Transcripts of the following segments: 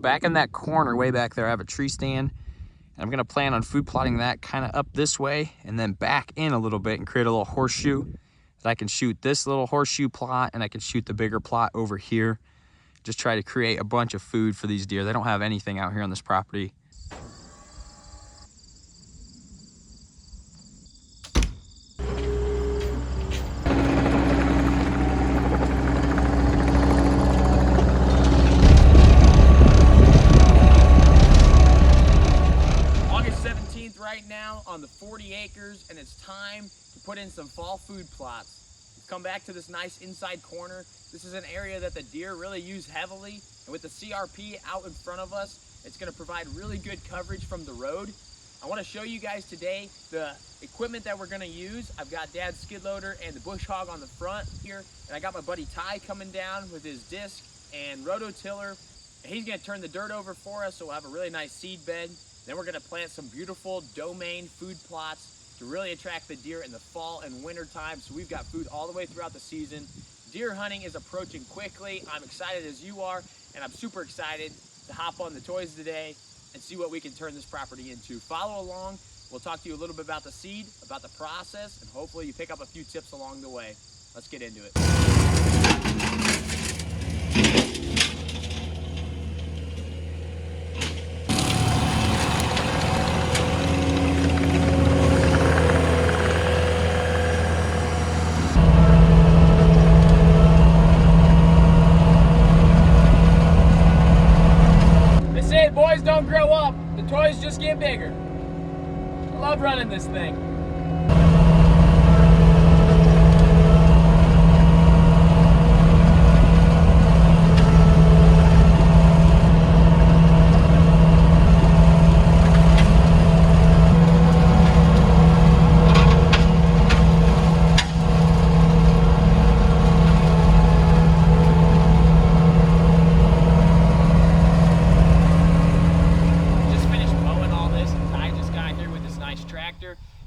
Back in that corner, way back there, I have a tree stand. And I'm gonna plan on food plotting that kind of up this way and then back in a little bit and create a little horseshoe that I can shoot this little horseshoe plot and I can shoot the bigger plot over here. Just try to create a bunch of food for these deer. They don't have anything out here on this property. Right now on the 40 acres, and it's time to put in some fall food plots. We've come back to this nice inside corner. This is an area that the deer really use heavily, and with the CRP out in front of us, it's going to provide really good coverage from the road. I want to show you guys today the equipment that we're going to use. I've got Dad's skid loader and the bush hog on the front here, and I got my buddy Ty coming down with his disc and rototiller, and he's going to turn the dirt over for us so we'll have a really nice seed bed. Then we're gonna plant some beautiful domain food plots to really attract the deer in the fall and winter time, so we've got food all the way throughout the season. Deer hunting is approaching quickly. I'm excited as you are, and I'm super excited to hop on the toys today and see what we can turn this property into. Follow along. We'll talk to you a little bit about the seed, about the process, and hopefully you pick up a few tips along the way. Let's get into it. Boys don't grow up, the toys just get bigger. I love running this thing.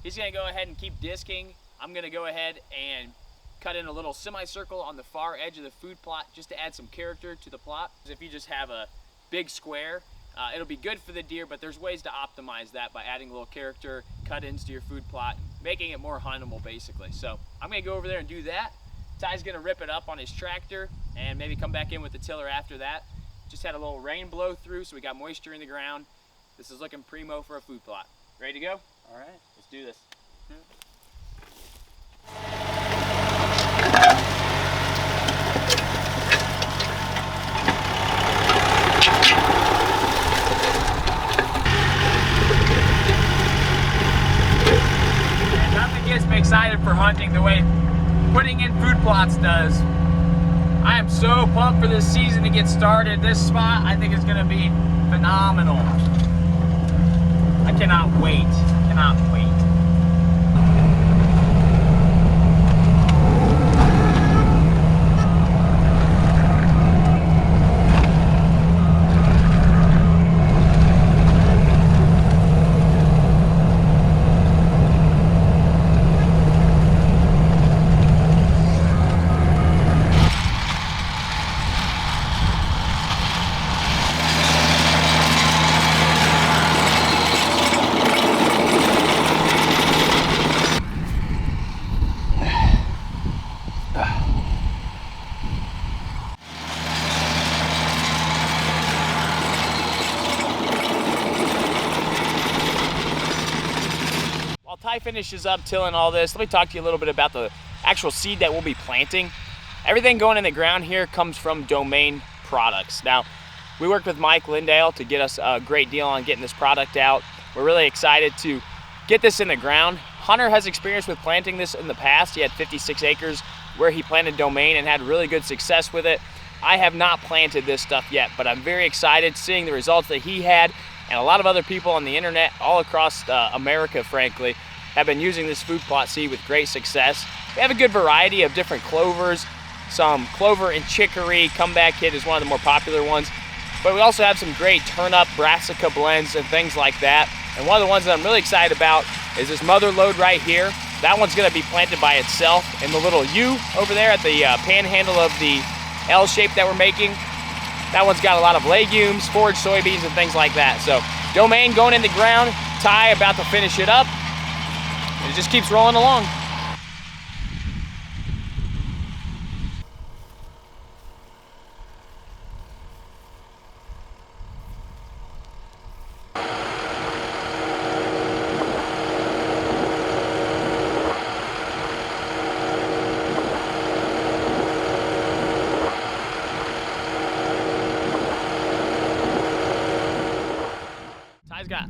He's gonna go ahead and keep disking. I'm gonna go ahead and cut in a little semicircle on the far edge of the food plot just to add some character to the plot. If you just have a big square, it'll be good for the deer, but there's ways to optimize that by adding a little character, cut-ins to your food plot, making it more huntable basically. So I'm gonna go over there and do that. Ty's gonna rip it up on his tractor and maybe come back in with the tiller after that. Just had a little rain blow through, so we got moisture in the ground. This is looking primo for a food plot. Ready to go? All right, let's do this. And nothing gets me excited for hunting the way putting in food plots does. I am so pumped for this season to get started. This spot I think is going to be phenomenal. I cannot wait. Cannot wait. Ty finishes up tilling all this, let me talk to you a little bit about the actual seed that we'll be planting. Everything going in the ground here comes from Domain products. Now, we worked with Mike Lindale to get us a great deal on getting this product out. We're really excited to get this in the ground. Hunter has experience with planting this in the past. He had 56 acres where he planted Domain and had really good success with it. I have not planted this stuff yet, but I'm very excited seeing the results that he had, and a lot of other people on the internet all across America, frankly, have been using this food plot seed with great success. We have a good variety of different clovers. Some clover and chicory comeback hit is one of the more popular ones. But we also have some great turnip, brassica blends and things like that. And one of the ones that I'm really excited about is this mother load right here. That one's gonna be planted by itself in the little U over there at the panhandle of the L shape that we're making. That one's got a lot of legumes, forage soybeans, and things like that. So domain going in the ground, Ty about to finish it up. And it just keeps rolling along. Ty's got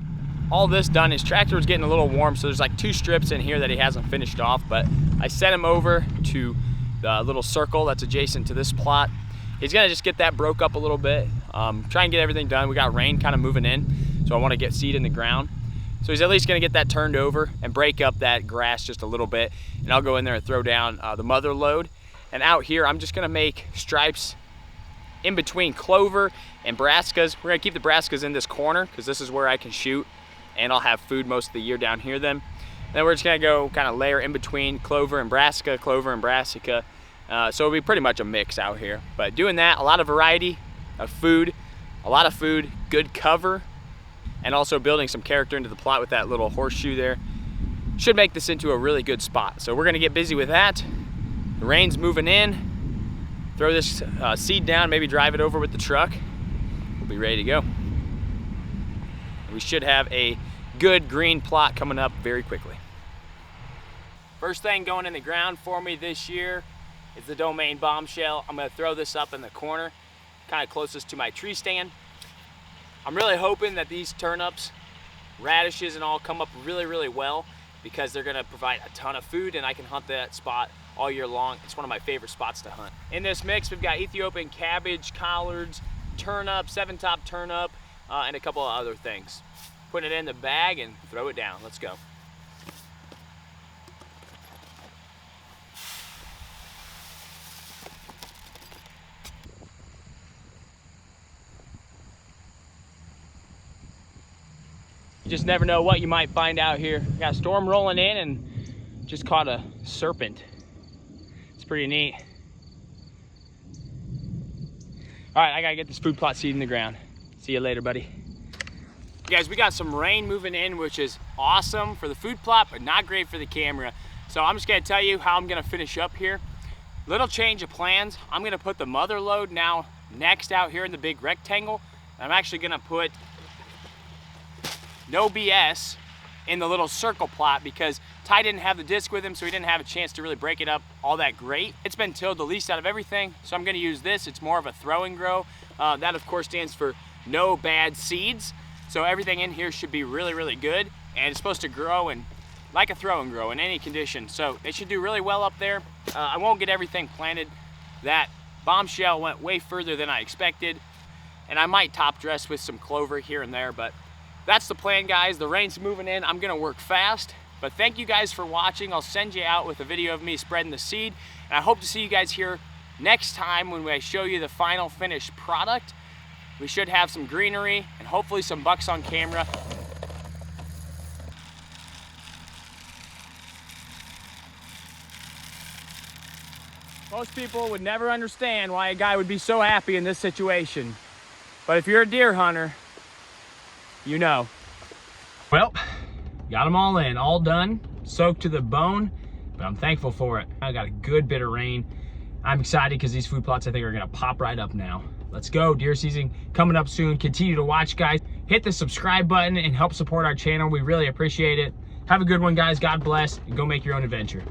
all this done. His tractor was getting a little warm, so there's like 2 strips in here that he hasn't finished off, but I sent him over to the little circle that's adjacent to this plot. He's gonna just get that broke up a little bit, try and get everything done. We got rain kind of moving in, so I want to get seed in the ground. So he's at least gonna get that turned over and break up that grass just a little bit, and I'll go in there and throw down the mother load. And out here, I'm just gonna make stripes in between clover and brassicas. We're gonna keep the brassicas in this corner because this is where I can shoot, and I'll have food most of the year down here then. Then we're just gonna go kind of layer in between clover and brassica, so it'll be pretty much a mix out here. But doing that, a lot of variety of food, good cover, and also building some character into the plot with that little horseshoe there should make this into a really good spot. So we're gonna get busy with that. The rain's moving in. Throw this seed down, maybe drive it over with the truck. We'll be ready to go. We should have a good green plot coming up very quickly. First thing going in the ground for me this year is the Domain Bombshell. I'm gonna throw this up in the corner, kind of closest to my tree stand. I'm really hoping that these turnips, radishes and all come up really, really well because they're gonna provide a ton of food and I can hunt that spot all year long. It's one of my favorite spots to hunt. In this mix, we've got Ethiopian cabbage, collards, turnip, 7-top turnip, and a couple of other things. Put it in the bag and throw it down. Let's go. You just never know what you might find out here. Got a storm rolling in and just caught a serpent. It's pretty neat. All right, I gotta get this food plot seed in the ground. See you later, buddy. Guys, we got some rain moving in, which is awesome for the food plot, but not great for the camera. So I'm just gonna tell you how I'm gonna finish up here. Little change of plans. I'm gonna put the mother load now next out here in the big rectangle. I'm actually gonna put no BS in the little circle plot because Ty didn't have the disc with him, so he didn't have a chance to really break it up all that great. It's been tilled the least out of everything, so I'm gonna use this. It's more of a throw and grow. That of course stands for no bad seeds. So everything in here should be really, really good. And it's supposed to grow and like a throw and grow in any condition. So they should do really well up there. I won't get everything planted. That bombshell went way further than I expected. And I might top dress with some clover here and there, but that's the plan, guys. The rain's moving in. I'm gonna work fast. But thank you guys for watching. I'll send you out with a video of me spreading the seed. And I hope to see you guys here next time when I show you the final finished product. We should have some greenery and hopefully some bucks on camera. Most people would never understand why a guy would be so happy in this situation. But if you're a deer hunter, you know. Well, got them all in, all done, soaked to the bone, but I'm thankful for it. I got a good bit of rain. I'm excited because these food plots I think are gonna pop right up now. Let's go, deer season coming up soon. Continue to watch, guys. Hit the subscribe button and help support our channel. We really appreciate it. Have a good one, guys. God bless, and go make your own adventure.